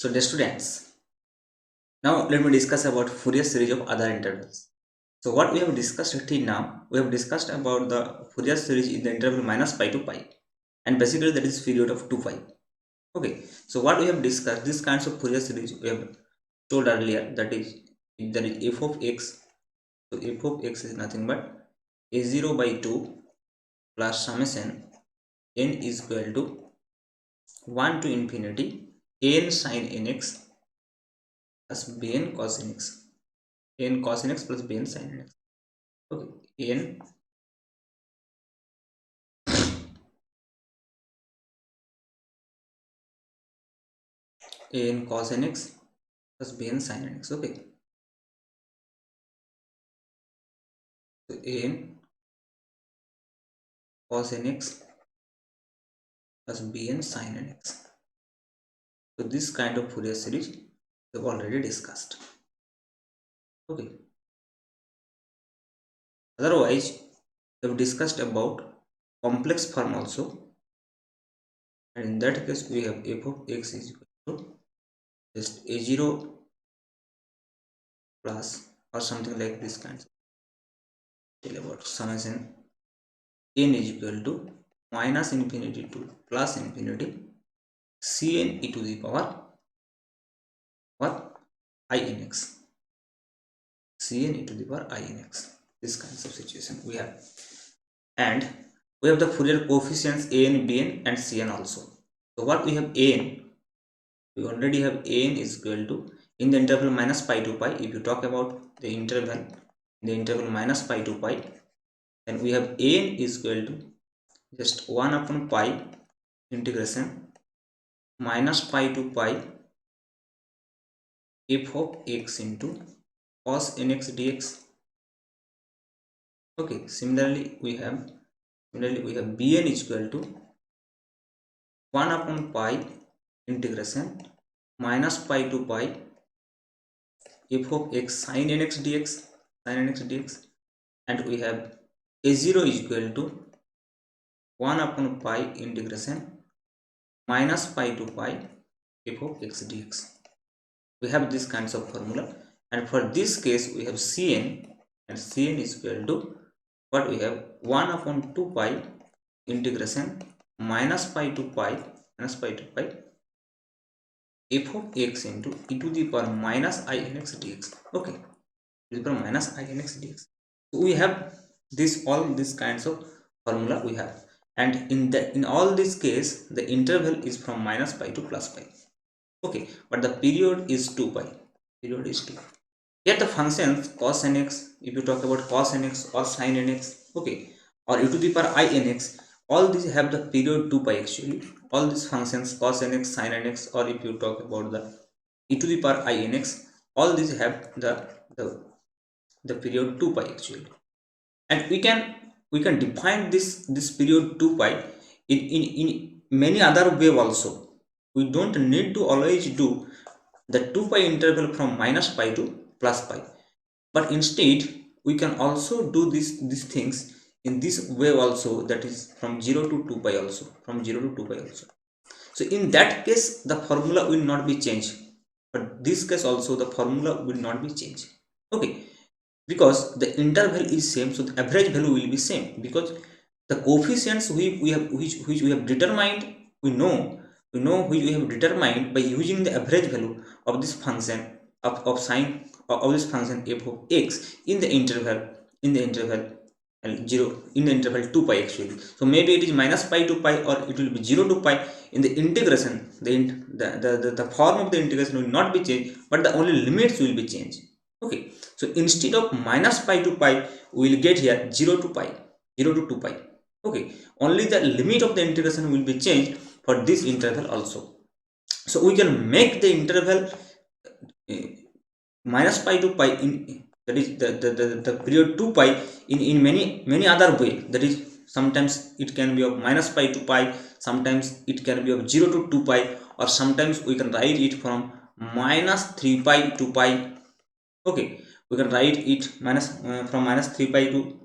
So dear students, now let me discuss about Fourier series of other intervals. So what we have discussed till now, we have discussed about the Fourier series in the interval minus pi to pi, and basically that is period of 2 pi. Okay, so what we have discussed, this kinds of Fourier series we have told earlier, that is there is f of x. So f of x is nothing but a0 by 2 plus summation n is equal to 1 to infinity n sin nx plus bn cos nx, n cos nx plus bn sin nx. Okay, n cos nx plus bn sin nx. Okay, so n cos nx plus bn sin nx. So this kind of Fourier series we have already discussed. Okay, otherwise we have discussed about complex form also, and in that case we have f of x is equal to just a0 plus or something like this kind of about summation n is equal to minus infinity to plus infinity cn e to the power what inx, cn e to the power inx. This kinds of situation we have, and we have the Fourier coefficients an, bn and cn also. So what we have an, we already have an is equal to in the interval minus pi to pi. If you talk about the interval in the interval minus pi to pi, then we have an is equal to just 1 upon pi integration minus pi to pi f of x into cos nx dx. Okay, similarly we have bn is equal to 1 upon pi integration minus pi to pi f of x sin nx dx, and we have a0 is equal to 1 upon pi integration minus pi to pi f of x dx. We have this kinds of formula, and for this case we have cn, and cn is equal to what we have 1 upon 2 pi integration minus pi to pi f of x into e to the power minus inx dx. Okay, e to the power minus inx dx. So we have all these kinds of formula we have, and in all this case the interval is from minus pi to plus pi. Okay, but the period is 2 pi. Period is 2. Here the functions cos nx, if you talk about cos nx or sin nx, okay, or e to the power inx, all these have the period 2 pi actually. All these functions cos nx, sin nx, or if you talk about the e to the power inx, all these have the period 2 pi actually. And we can define this period 2 pi in many other way also. We don't need to always do the 2 pi interval from minus pi to plus pi, but instead we can also do these things in this way also, that is from 0 to 2 pi also, so in that case the formula will not be changed, but this case also the formula will not be changed. Okay, because the interval is same, so the average value will be same, because the coefficients which we have determined, we know which we have determined by using the average value of this function of sine of this function f of x in the interval 0 in the interval 2 pi actually. So maybe it is minus pi to pi, or it will be 0 to pi. In the integration, the form of the integration will not be changed, but the only limits will be changed. Okay, so instead of minus pi to pi, we will get here 0 to pi, 0 to 2 pi. Okay, only the limit of the integration will be changed for this interval also. So we can make the interval minus pi to pi in, that is the period 2 pi in many other way. That is, sometimes it can be of minus pi to pi, sometimes it can be of 0 to 2 pi, or sometimes we can write it from minus 3 pi to pi. Okay, we can write it from minus 3 pi to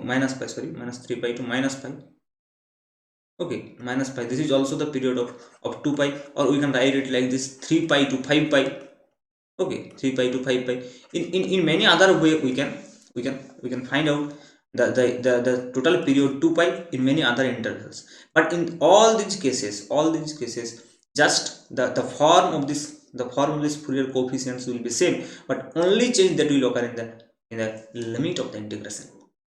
minus 3 pi to minus pi. Okay, minus pi. This is also the period of 2 pi, or we can write it like this: 3 pi to 5 pi. Okay, 3 pi to 5 pi. In many other way we can find out the total period 2 pi in many other intervals. But in all these cases, just the form of this Fourier coefficients will be same, but only change that will occur in the limit of the integration.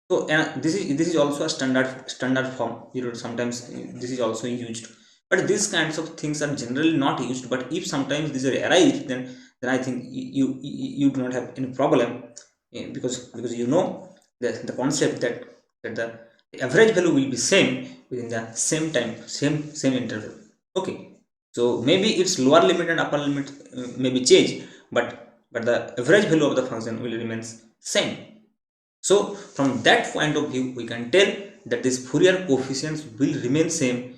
So this is also a standard form. Sometimes this is also used, but these kinds of things are generally not used. But if sometimes these are arise, then I think you do not have any problem, because the concept that the average value will be same within the same time, same interval. Okay, so maybe its lower limit and upper limit may be changed, but the average value of the function will remains same. So from that point of view, we can tell that this Fourier coefficients will remain same.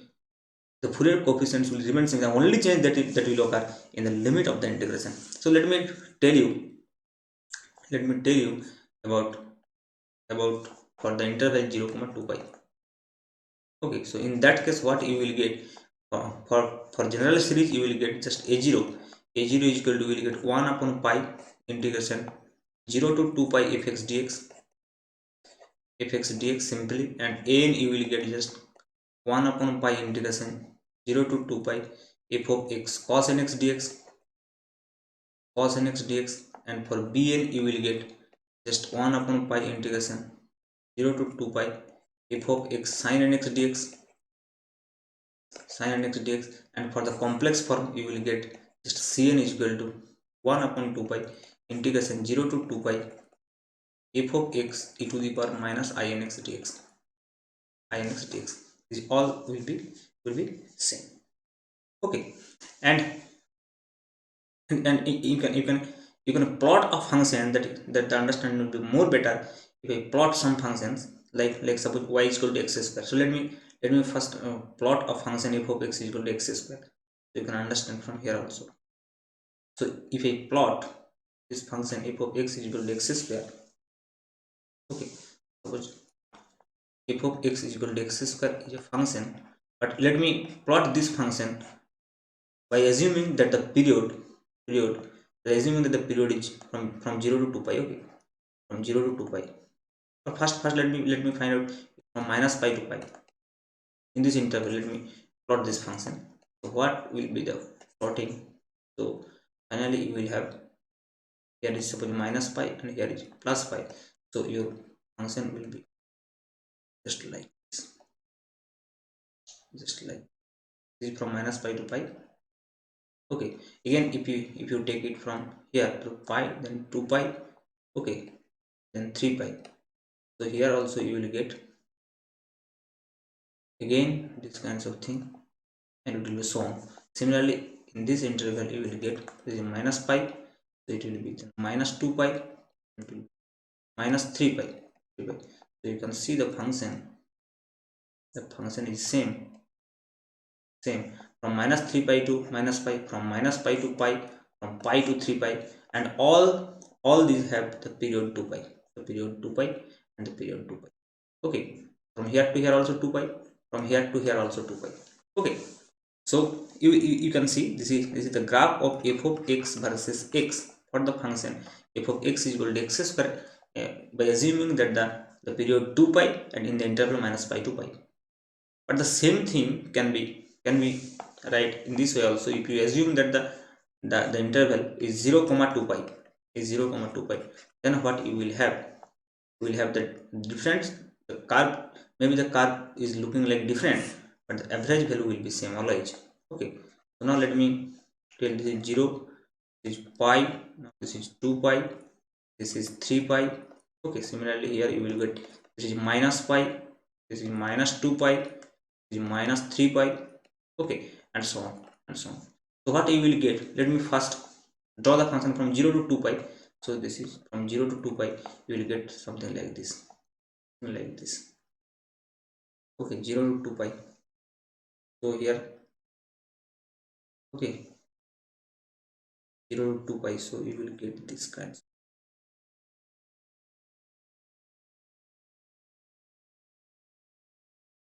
The Fourier coefficients will remain same. The only change that will occur in the limit of the integration. So tell you let me tell you about for the interval 0, 2 pi. Okay, so in that case, what you will get for general series, you will get just a0. A0 is equal to, you will get 1 upon pi integration 0 to 2 pi fx dx simply, and an you will get just 1 upon pi integration 0 to 2 pi f of x cos nx dx, and for bn you will get just 1 upon pi integration 0 to 2 pi f of x sin nx dx, and for the complex form you will get just cn is equal to 1 upon 2 pi integration 0 to 2 pi f of x e to the power minus inx dx. This all will be same. Okay, and you can plot a function that the understanding will be more better if I plot some functions, like suppose y is equal to x square. So let me first plot a function f of x is equal to x square, so you can understand from here also. So if I plot this function f of x is equal to x square, okay, suppose f of x is equal to x square is a function, but let me plot this function by assuming that the period assuming that the period is from 0 to 2 pi. Okay, from 0 to 2 pi. But first let me find out from minus pi to pi. In this interval, let me plot this function. So what will be the plotting? So finally you will have, here is suppose minus pi and here is plus pi. So your function will be just like this, just like this is from minus pi to pi. Okay, again if you take it from here to pi, then 2 pi. Okay, then 3 pi. So here also you will get again this kinds of thing, and it will be so on. Similarly, in this interval you will get this is minus pi, so it will be minus 2 pi, it will be minus 3 pi, 3 pi. So you can see the function is same from minus 3 pi to minus pi, from minus pi to pi, from pi to 3 pi, and all these have the period 2 pi, the period 2 pi, and the period 2 pi. Okay, from here to here also 2 pi, from here to here also 2 pi. Okay, so you can see this is the graph of f of x versus x for the function f of x is equal to x square, by assuming that the period 2 pi and in the interval minus pi to pi. But the same thing can be right in this way also. If you assume that the interval is 0 comma 2 pi, is 0 comma 2 pi, then what you will have, the difference, the curve, maybe the curve is looking like different, but the average value will be same always. Okay, so now let me tell, this is 0, this is pi, now this is 2 pi, this is 3 pi. Okay, similarly here you will get this is minus pi, this is minus 2 pi, this is minus 3 pi. Okay, and so on and so on. So what you will get, let me first draw the function from 0 to 2 pi. So this is from 0 to 2 pi, you will get something like this, okay, 0 to 2 pi. So here, okay, 0 to 2 pi, so you will get this kind.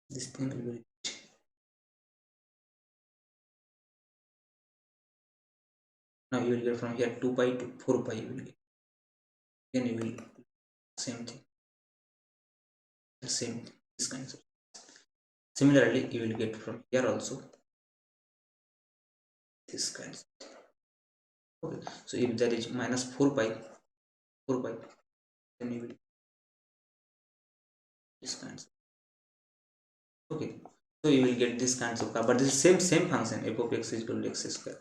This thing will be Now you will get from here 2 pi to 4 pi, you will get. Then you will same thing, the same thing, this kind of. Similarly, you will get from here also this kind of. Okay, so if there is minus 4 pi, 4 pi, then you will this kind of. Okay, so you will get this kinds of curve, but this is same function, f of x is equal to x square.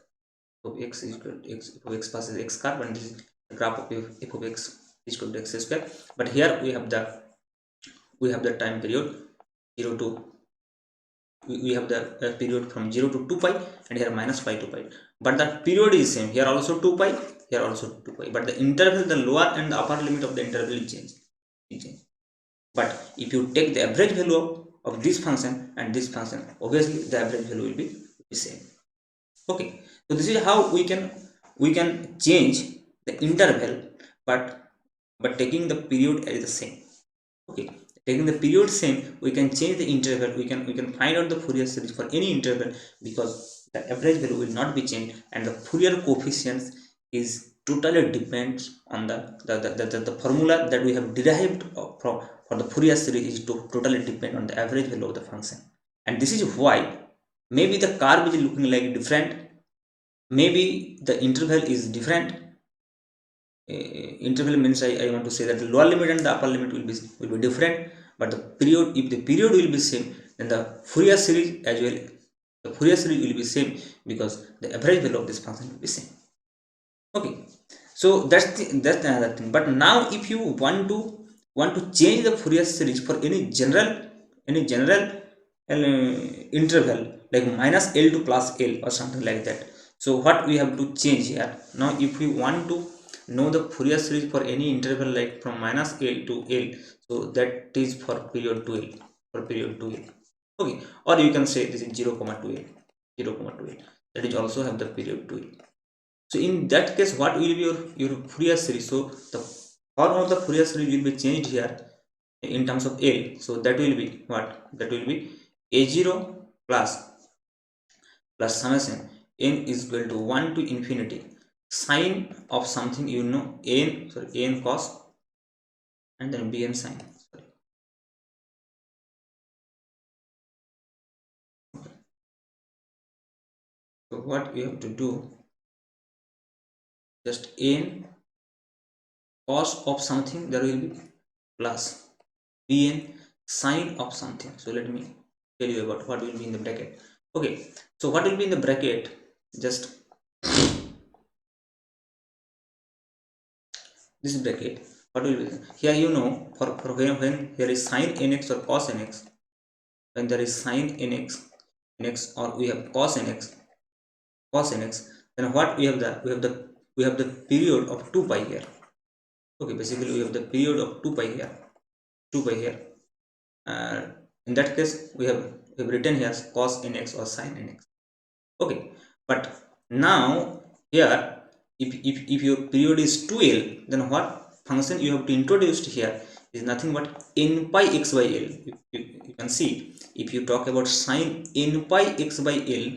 F of x is equal to x, f of x plus x curve, and this is the graph of f of x is equal to x square. But here we have the time period 0 to, we have the period from 0 to 2 pi, and here minus pi to pi, but the period is same, here also 2 pi, here also 2 pi, but the interval, the lower and the upper limit of the interval will change, but if you take the average value of this function and this function, obviously the average value will be the same. Okay, so this is how we can change the interval, but taking the period as the same. Okay, taking the period same, we can change the interval, we can find out the Fourier series for any interval, because the average value will not be changed, and the Fourier coefficients is totally depends on the formula that we have derived for the Fourier series is totally depend on the average value of the function. And this is why maybe the curve is looking like different, maybe the interval is different. Interval means I want to say that the lower limit and the upper limit will be different, but the period, if the period will be same, then the Fourier series as well, the Fourier series will be same, because the average value of this function will be same. Okay, so that's another thing. But now if you want to change the Fourier series for any general interval like minus L to plus L or something like that, so what we have to change here now, if we want to know the Fourier series for any interval like from minus L to L, so that is for period 2L, for period 2L. Okay, or you can say this is 0 comma 2L, 0 comma 2L, that is also have the period 2L. So in that case, what will be your Fourier series? So the form of the Fourier series will be changed here in terms of L. So that will be what? That will be a0 plus summation n is equal to 1 to infinity sine of something, you know, n cos, and then bn sine. Sorry. So what we have to do, just n cos of something, there will be plus bn sine of something. So let me tell you about what will be in the bracket. Okay, so what will be in the bracket, just this bracket, what will be here, you know, for when there is sine nx or cos nx, when there is sine nx or we have cos nx, then what we have, we have the period of 2 pi here. Okay, basically we have the period of 2 pi here, 2 pi here. In that case we have written here cos nx or sin nx. Okay, but now here, if your period is 2L, then what function you have to introduce here is nothing but n pi x by L. You can see, if you talk about sin n pi x by L,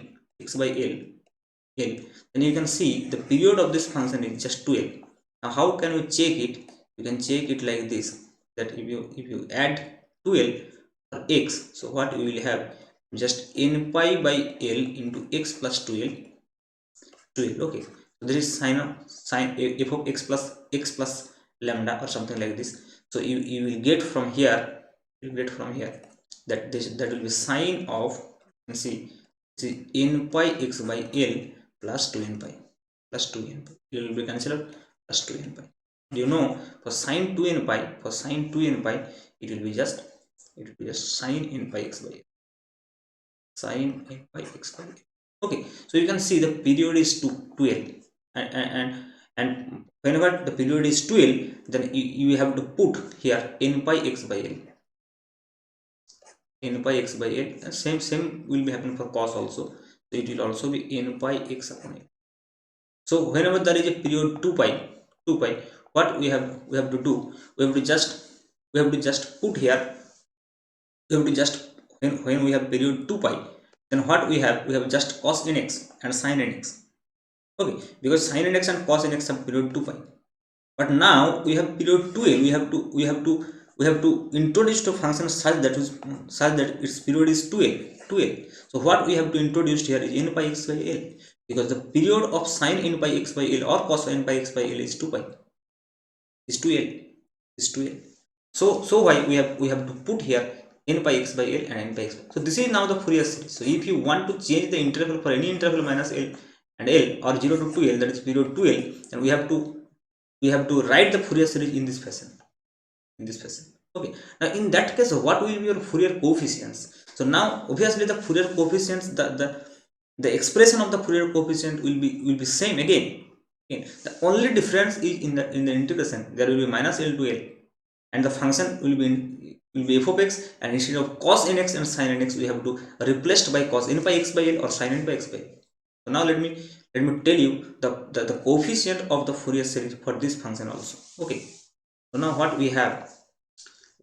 then you can see the period of this function is just 2L. Now how can we check it? You can check it like this, that if you add 2L or x, so what we will have, just n pi by L into x plus 2L. Okay, so there is sine f of x plus lambda or something like this. So you will get from here, that that will be sine of, you see n pi x by L plus 2n pi, it will be considered plus 2n pi. You know, for sine 2n pi, it will be just sine n pi x by L, sine n pi x by L. Okay, so you can see the period is 2L, and whenever the period is 2L, then you have to put here n pi x by L, and same will be happening for cos also, so it will also be n pi x upon L. So whenever there is a period 2 pi, what we have to do, we have to just put here, when we have period 2 pi, then what we have just cos nx and sin nx. Okay, because sin nx and cos nx have period 2 pi. But now we have period 2l. We have to introduce the function such that its period is 2l. So what we have to introduce here is n pi x by l, because the period of sin n pi x by l or cos n pi x by l is 2 pi, is 2l, is 2l. So why we have to put here n pi x by l and n pi x by. So this is now the Fourier series. So if you want to change the interval for any interval minus l and l or 0 to 2l, that is period 2l, and we have to write the Fourier series in this fashion, okay. Now in that case, what will be your Fourier coefficients? So now obviously the Fourier coefficients, the expression of the Fourier coefficient will be same again. Okay. The only difference is in the integration there will be minus l to l, and the function will be f of x, and instead of cos nx and sin nx we have to replaced by cos n pi x by l or sin n pi x by l. So now let me tell you the coefficient of the Fourier series for this function also. Okay, so now what we have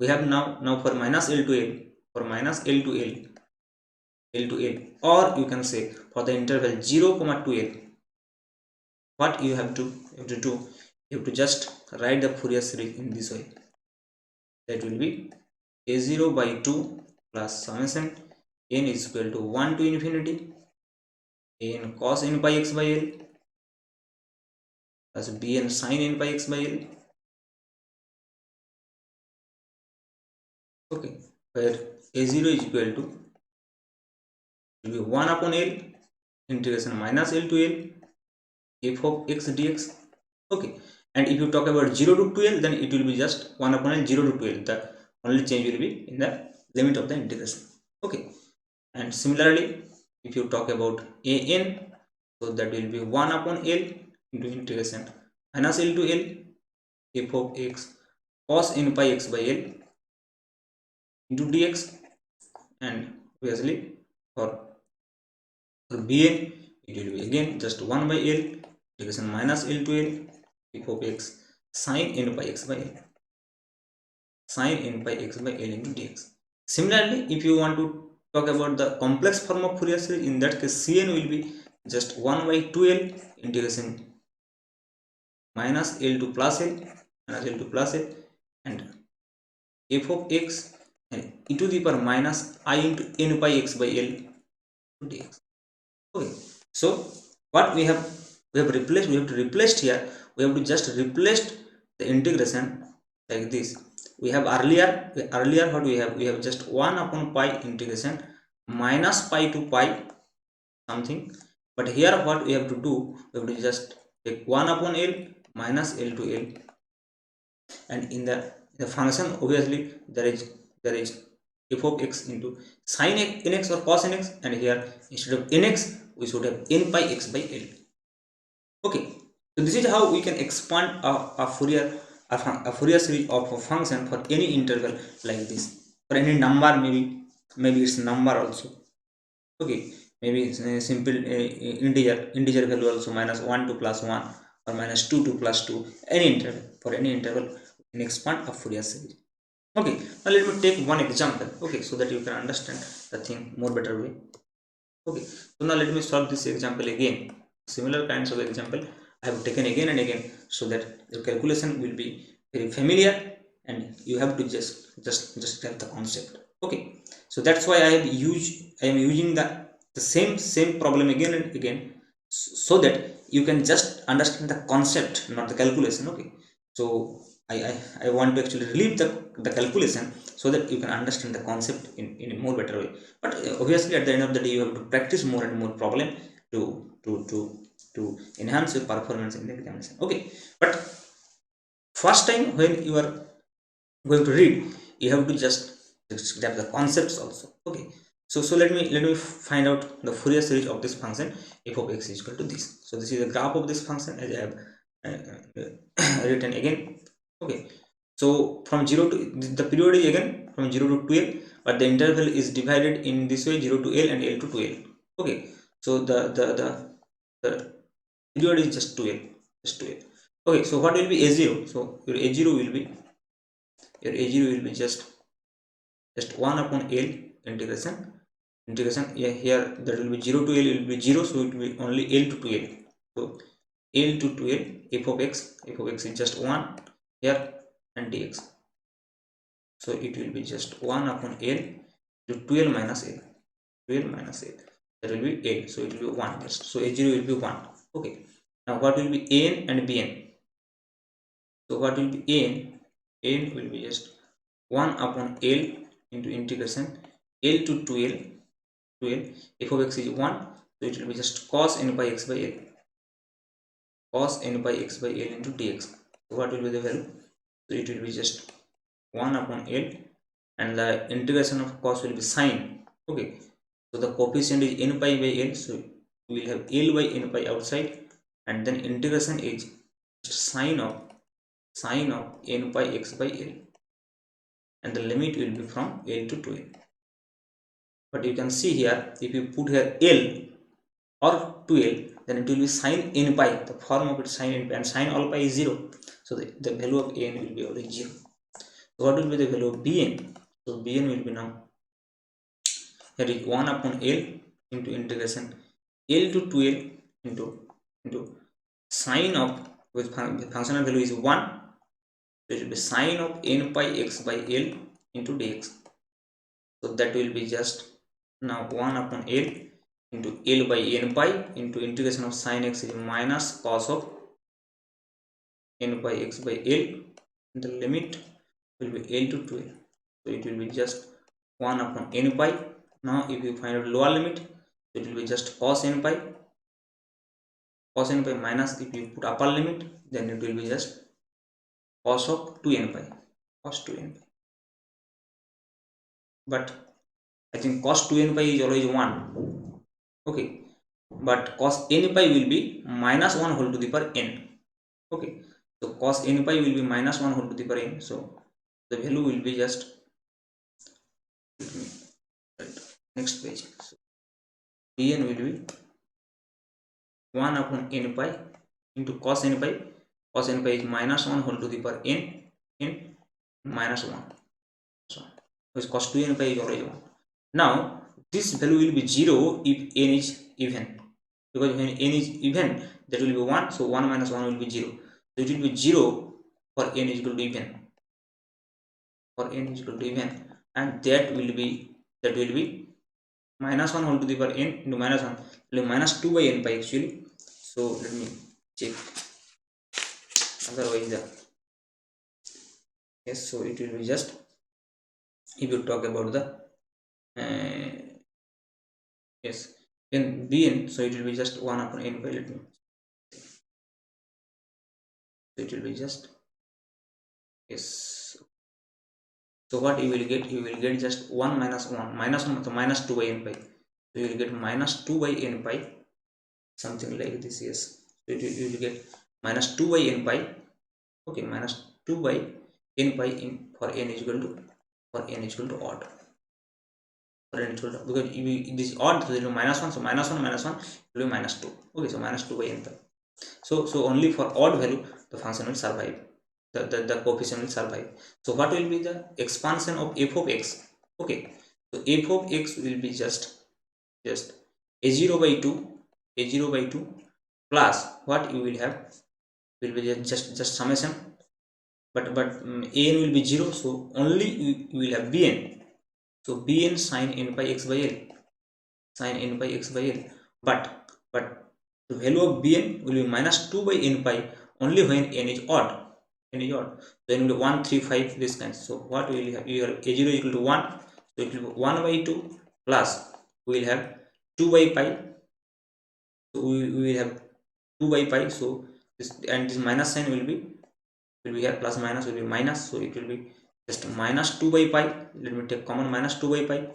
now for minus l to l, for minus l to l, or you can say for the interval 0 comma 2l, what you have to do, you have to just write the Fourier series in this way. That will be a0 by 2 plus summation n is equal to 1 to infinity n cos n pi x by l plus bn sin n pi x by l. Okay, where a0 is equal to will be 1 upon l integration minus l to l f of x dx. Okay, and if you talk about 0 to 12, then it will be just 1 upon l 0 to 12. The only change will be in the limit of the integration. Okay, and similarly if you talk about an, so that will be 1 upon l into integration minus l to l f of x cos n pi x by l into dx. And obviously for bn it will be again just 1 by l integration minus l to l f of x sin n pi x by l, sin n pi x by l into dx. Similarly if you want to talk about the complex form of Fourier series, in that case cn will be just 1 by 2l integration minus l to plus l and f of x and e to the power minus I into n pi x by l dx. Okay, so what we have replaced, we have to replace here, we have to just replace the integration like this. We have earlier what we have just 1 upon pi integration minus pi to pi something, but here what we have to do, we have to just take 1 upon l minus l to l, and in the function obviously there is f of x into sin nx or cos nx, and here instead of nx we should have n pi x by l. Okay, so this is how we can expand a Fourier series of a function for any interval like this, for any number, maybe it's number also. Okay, maybe it's a simple integer value also, minus 1 to plus 1 or minus 2 to plus 2, any interval, for any interval we can expand a Fourier series. Okay, now let me take one example, okay, so that you can understand the thing more better way. Okay, so now let me solve this example again. Similar kinds of example I have taken again and again, so that your calculation will be very familiar and you have to just tell the concept. Okay, so that's why I am using the same problem again and again, so that you can just understand the concept, not the calculation. Okay, so I want to actually relieve the calculation so that you can understand the concept in a more better way. But obviously at the end of the day you have to practice more and more problem to enhance your performance in the examination. Okay, but first time when you are going to read, you have to just grab the concepts also. Okay, so let me find out the Fourier series of this function f of x is equal to this. So this is the graph of this function as I have written again. Okay, so from 0 to the period is again from 0 to 12, but the interval is divided in this way, 0 to l and l to 12. Okay, so the period is just 12, just 12. Okay, so what will be a0? So your a0 will be just 1 upon l integration, yeah, here that will be 0 to l will be 0, so it will be only l to 12. So L to 12 f of x is just 1 here and dx. So it will be just 1 upon L to 12 minus L. 12 minus L, that will be L, so it will be 1 just. So a0 will be 1. Okay, now what will be n and bn? So what will be n? N will be just 1 upon L into integration L to 12 f of x is 1, so it will be just cos n by x by L. Cos n by x by L into dx. So what will be the value? So it will be just 1 upon L, and the integration of cos will be sine. Okay, so the coefficient is n pi by L, so we will have L by n pi outside, and then integration is sine of n pi x by L, and the limit will be from L to 12. But you can see here, if you put here L or 12, then it will be sine n pi, the form of it sine n pi, and sine all pi is 0, so the value of n will be always 0. So what will be the value of bn? So bn will be now here is 1 upon L into integration L to 12 into sine of, with functional value is 1, so it will be sine of n pi x by L into dx. So that will be just now 1 upon L into L by n pi into integration of sine x is minus cos of n pi x by L, and the limit will be L to 12, so it will be just 1 upon n pi. Now if you find out lower limit, it will be just cos n pi minus, if you put upper limit, then it will be just cos of 2n pi, cos 2n pi. But I think cos 2n pi is always 1. Okay, but cos n pi will be minus 1 whole to the power n. Okay, so cos n pi will be minus 1 whole to the power n, so the value will be just, next page. So dn will be 1 upon n pi into cos n pi. Cos n pi is minus 1 whole to the power n minus 1. So because cos 2n pi is already 1. Now this value will be 0 if n is even, because when n is even, that will be 1, so 1 minus 1 will be 0. So it will be 0 for n is equal to even, and that will be minus 1 whole to the power n into minus 1 will be minus 2 by n pi actually. So let me check, otherwise yes, so it will be just, if you talk about the yes, then bn, so it will be just 1 upon n pi. Let me, so it will be just, yes, so what you will get, just 1 minus 1, so minus 2 by n pi, so you will get minus 2 by n pi, something like this. Yes, so you will get minus 2 by n pi. Okay, minus 2 by n pi for n is equal to odd, for n is equal to, because if this odd, so it will be minus 1, so minus 1 will be minus 2. Okay, so minus 2 by n pi. So only for odd value the function will survive, the coefficient will survive. So what will be the expansion of f of x? Okay, so f of x will be just a0 by 2 plus what you will have will be just summation, but an will be 0, so only you will have bn, so bn sin n by x by L, but the value of bn will be minus 2 by n pi only when n is odd, so then will be 1 3 5 this kind. So what we will have, you have a0 equal to 1, so it will be 1 by 2 plus we will have 2 by pi, so we will have 2 by pi, so this, and this minus sign will be here, plus minus will be minus, so it will be just minus 2 by pi. Let me take common minus 2 by pi.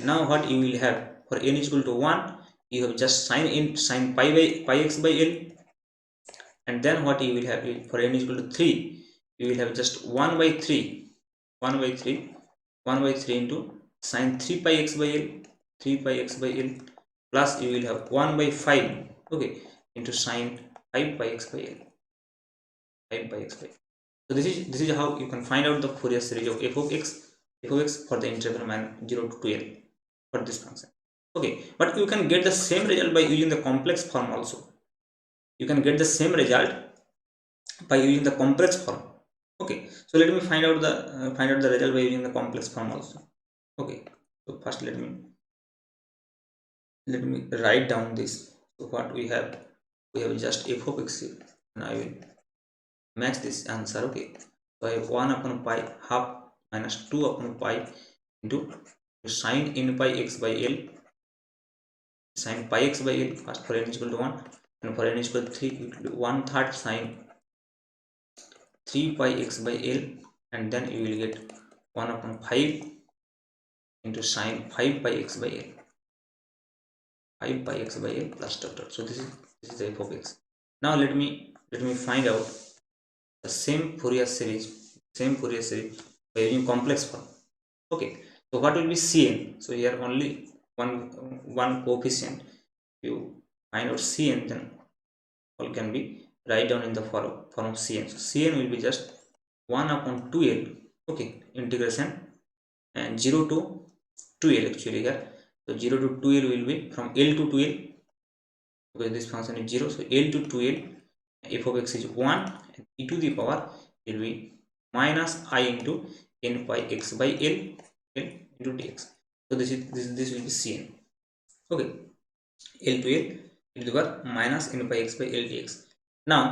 Now what you will have, for n is equal to 1, you have just sin pi by pi x by L, and then what you will have, for n is equal to 3, you will have just 1 by 3 into sin 3 pi x by L, plus you will have 1 by 5, okay, into sin 5 pi x by L, So this is how you can find out the Fourier series of f of x for the interval 0 to 12 for this function. Okay, but you can get the same result by using the complex form also. you can get the same result by using the complex form. Okay, so let me find out the result by using the complex form also. Okay, so first let me write down this. So what we have just f of x here, and I will match this answer. Okay, so I have 1 upon pi half minus 2 upon pi into sine n pi x by l, sine pi x by l, first for n is equal to 1 and for n is equal to 3 it will be 1/3 sine 3 pi x by l, and then you will get 1 upon 5 into sine 5 pi x by l, 5 pi x by l plus dot dot. So this is the f of x. Now let me find out the same Fourier series by using complex form. Okay, so what will be Cn? So here only one coefficient. If you find out Cn, then all can be write down in the form of Cn. So Cn will be just 1 upon 2l. Okay, integration and 0 to 2l actually here. So 0 to 2l will be from l to 2l, because this function is 0. So l to 2l, f of x is 1, and e to the power will be minus I into n pi x by l into dx. So this will be Cn. Okay, l to l e to the power minus n pi x by l dx. Now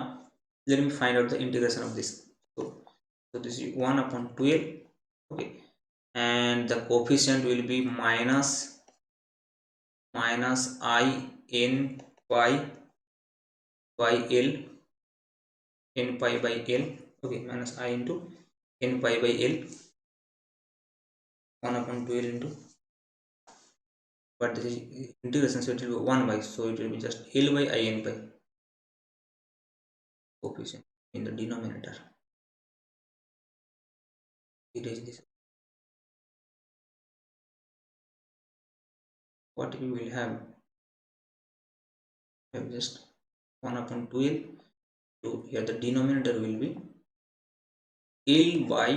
let me find out the integration of this. So this is 1 upon 2l. Okay, and the coefficient will be minus I n pi by l, n pi by l. Okay, minus I into n pi by l, 1 upon 2l into, but this is integration, so it will be 1 by, so it will be just l by I n pi, coefficient in the denominator. Erase this. What we will have just 1 upon 2l. So here the denominator will be l by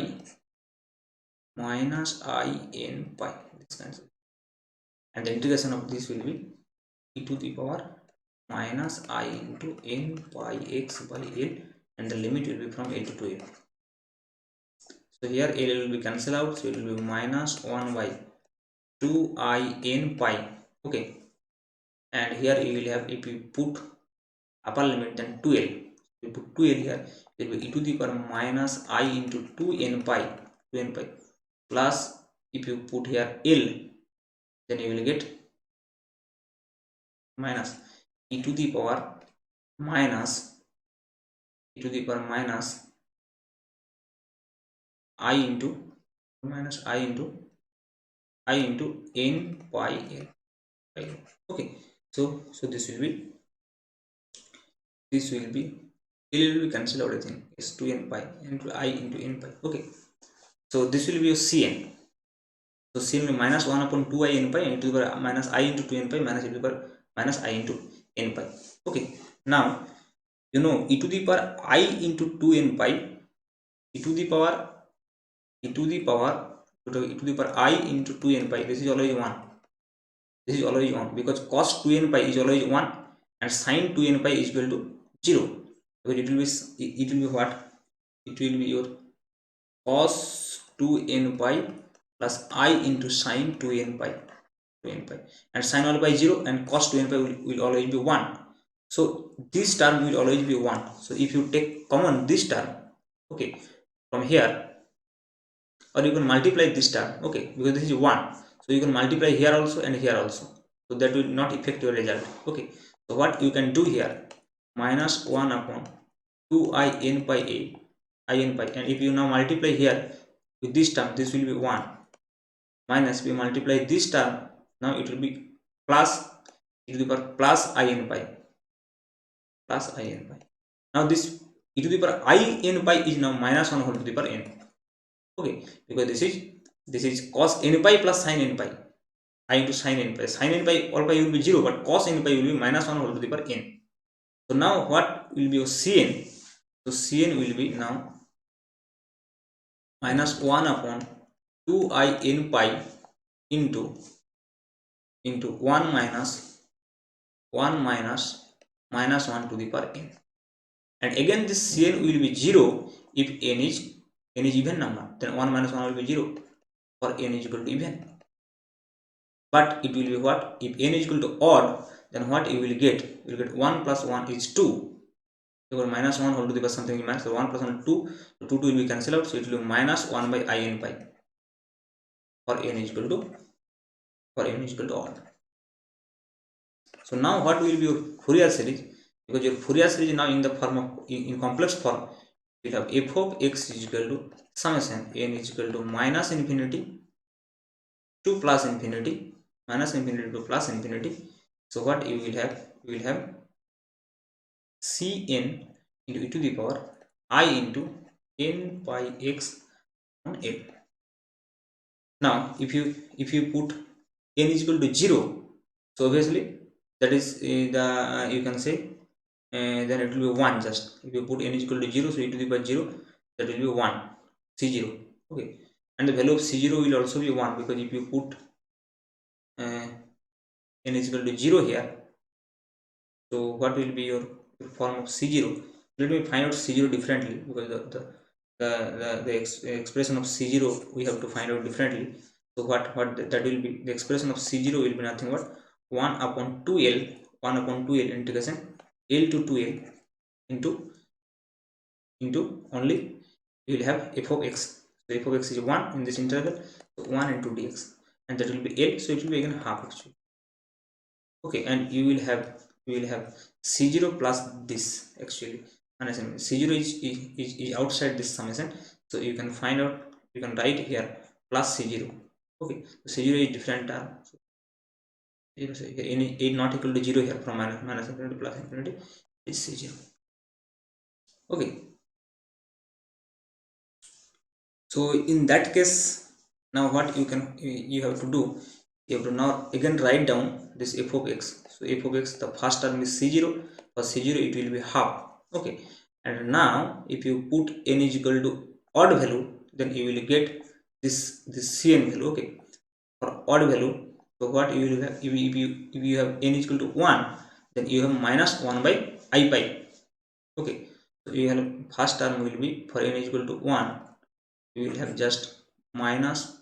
minus I n pi, this cancel, and the integration of this will be e to the power minus I into n pi x by l, and the limit will be from l to 2l. So here l will be cancelled out, so it will be minus 1 by 2 I n pi. Okay, and here you will have, if you put upper limit, then 2l. You put 2l here, it will be e to the power minus I into 2n pi, plus if you put here l, then you will get minus e to the power minus I into n pi l. Okay, so this will be l will be cancel out, I think it's 2n pi into I into n pi. Okay, so this will be your Cn. So Cn will be minus 1 upon 2 I n pi and to the power minus I into 2n pi minus e to the power minus I into n pi. Okay, now you know e to the power I into 2n pi, e to the power I into 2n pi, this is always 1. This is always 1 because cos 2n pi is always 1 and sin 2n pi is equal to 0. Because it will be what? It will be your cos 2n pi plus I into sin 2n pi, and sin always by 0 and cos 2n pi will always be 1. So this term will always be 1. So if you take common this term, okay, from here, or you can multiply this term, okay, because this is 1, so you can multiply here also and here also, so that will not affect your result. Okay, so what you can do here, minus 1 upon 2 I n pi and if you now multiply here with this term, this will be 1, minus we multiply this term, now it will be plus e to the power plus I n pi, now this e to the power I n pi is now minus 1 whole to the power n. Okay, because this is cos n pi plus sin n pi, I into sin n pi, all pi will be 0, but cos n pi will be minus 1 whole to the power n. So now what will be your Cn? So Cn will be now minus 1 upon 2 I n pi into 1 minus minus 1 to the power n. And again this cn will be 0 if n is even number, then 1 minus 1 will be 0 for n is equal to even. But it will be what if n is equal to odd, then what you will get? You will get 1 plus 1 is 2. So minus 1 whole to the power something minus, so 1 plus 1 2, so 2 will be cancelled out, so it will be minus 1 by in pi for n is equal to odd. So now what will be your Fourier series? Because your Fourier series now in the form of in complex form, we have f of x is equal to summation n is equal to minus infinity to plus infinity, minus infinity to plus infinity. So what you will have? You will have cn into e to the power I into n pi x on n. Now if you put n is equal to 0, so obviously that is the you can say then it will be 1. Just if you put n is equal to 0, so e to the power 0, that will be 1, c0. Okay, and the value of c0 will also be 1, because if you put n is equal to 0 here, so what will be your form of c0? Let me find out c0 differently, because the expression of c0 we have to find out differently. So what that will be, the expression of c0 will be nothing but 1 upon 2l integration l to 2l into only you will have f of x. So f of x is 1 in this interval, so 1 into dx, and that will be l, so it will be again half actually. Okay, and you will have c0 plus this actually, and c0 is outside this summation, so you can find out, you can write here plus c0. Okay, so c0 is different term, so 0, so is not equal to 0 here, from minus infinity to plus infinity is c0. Okay, so in that case, now what you have to do, you have to now again write down this f of x. So f of x, the first term is c0, for c0 it will be half. Okay, and now if you put n is equal to odd value, then you will get this cn value. Okay, for odd value, so what you will have, if you have n is equal to 1, then you have minus 1 by I pi. Okay, so you have first term will be, for n is equal to 1, you will have just minus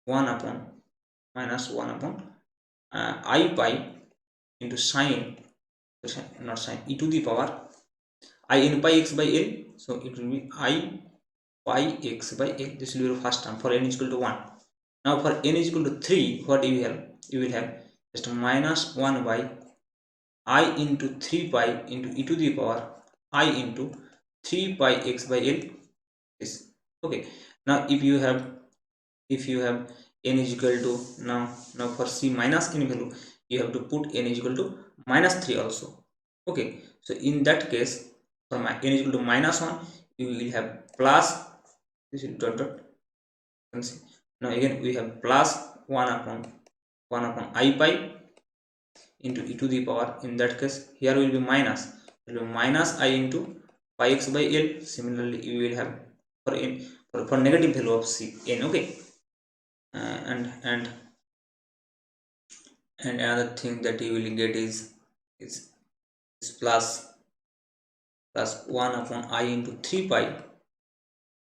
1 upon I pi into sine, not sine, e to the power I n pi x by l, so it will be I pi x by l. This will be the first term for n is equal to 1. Now for n is equal to 3, what you will have just minus 1 by I into 3 pi into e to the power I into 3 pi x by l. This. Okay, now if you have n is equal to, now for c minus n value, you have to put n is equal to minus 3 also. Okay, so in that case, for n is equal to minus 1, you will have plus this will dot dot. Now again we have plus 1 upon I pi into e to the power, in that case here will be minus, I into pi x by l. Similarly you will have for n, for negative value of c n. Okay, and another thing that you will get is plus 1 upon I into 3 pi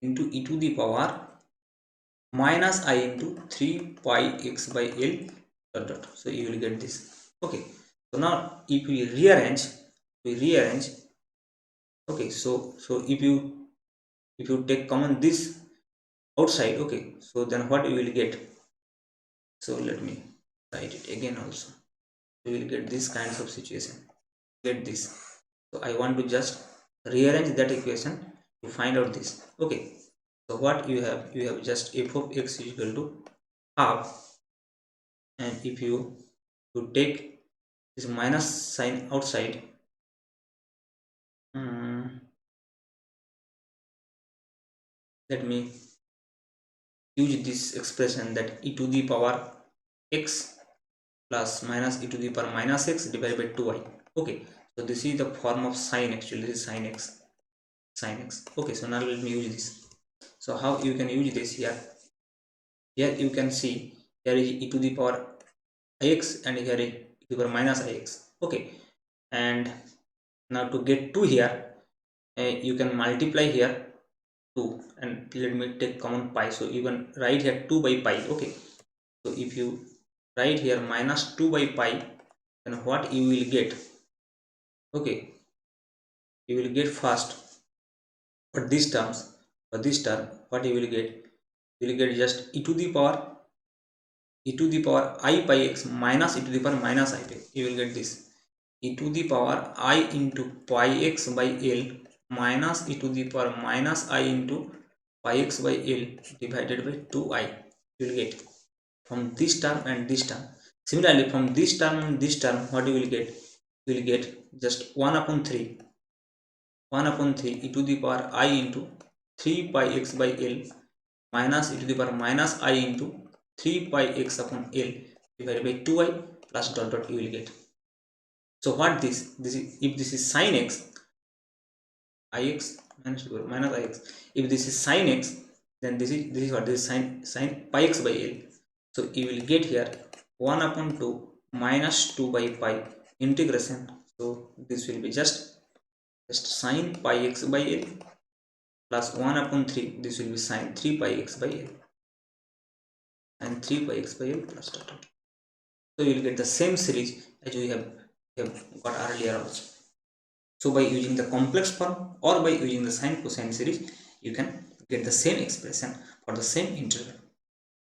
into e to the power minus I into 3 pi x by l dot dot. So you will get this. Okay, so now if we rearrange, okay, so if you take common this outside, okay, so then what you will get? So let me write it again also. You will get this kinds of situation, get this. So I want to just rearrange that equation to find out this. Okay, so what you have just f of x is equal to half, and if you take this minus sign outside, let me use this expression that e to the power x plus minus e to the power minus x divided by 2y. Okay, so this is the form of sine, actually this is sine x. Okay, so now let me use this. So how you can use this? Here you can see here is e to the power ix, and here is e to the power minus ix. Okay, and Now to get 2 here, you can multiply here 2, and let me take common pi, so you can write here 2 by pi. Okay, so if you write here minus 2 by pi, then what you will get? Okay, you will get first for these terms, for this term what you will get? You will get just e to the power I pi x minus e to the power minus I pi. You will get this e to the power I into pi x by L minus e to the power minus I into pi x by L divided by 2i. You will get from this term and this term. Similarly, from this term and this term, what you will get? You will get just 1 upon 3 e to the power I into 3 pi x by L minus e to the power minus I into 3 pi x upon L divided by 2i plus dot dot you will get. So what this is, if this is sin x, ix minus ix, if this is sin x, then this is what? This is sin pi x by L. So you will get here 1 upon 2 minus 2 by pi integration. So this will be just sin pi x by L plus 1 upon 3, this will be sin 3 pi x by L, and 3 pi x by L plus dot dot. So you will get the same series as we have got earlier also. So by using the complex form or by using the sine cosine series, you can get the same expression for the same interval.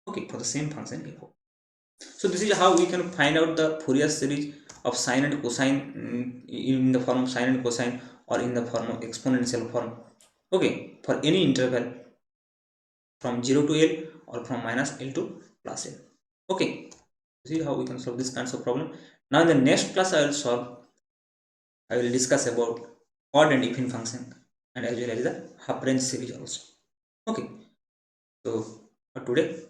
Okay, for the same function before. So this is how we can find out the Fourier series of sine and cosine in the form of sine and cosine, or in the form of exponential form. Okay, for any interval from 0 to L or from minus L to plus L. Okay, this is how we can solve this kinds of problem. Now in the next class I will discuss about odd and even function, and as well as the half range series also. Okay, so for today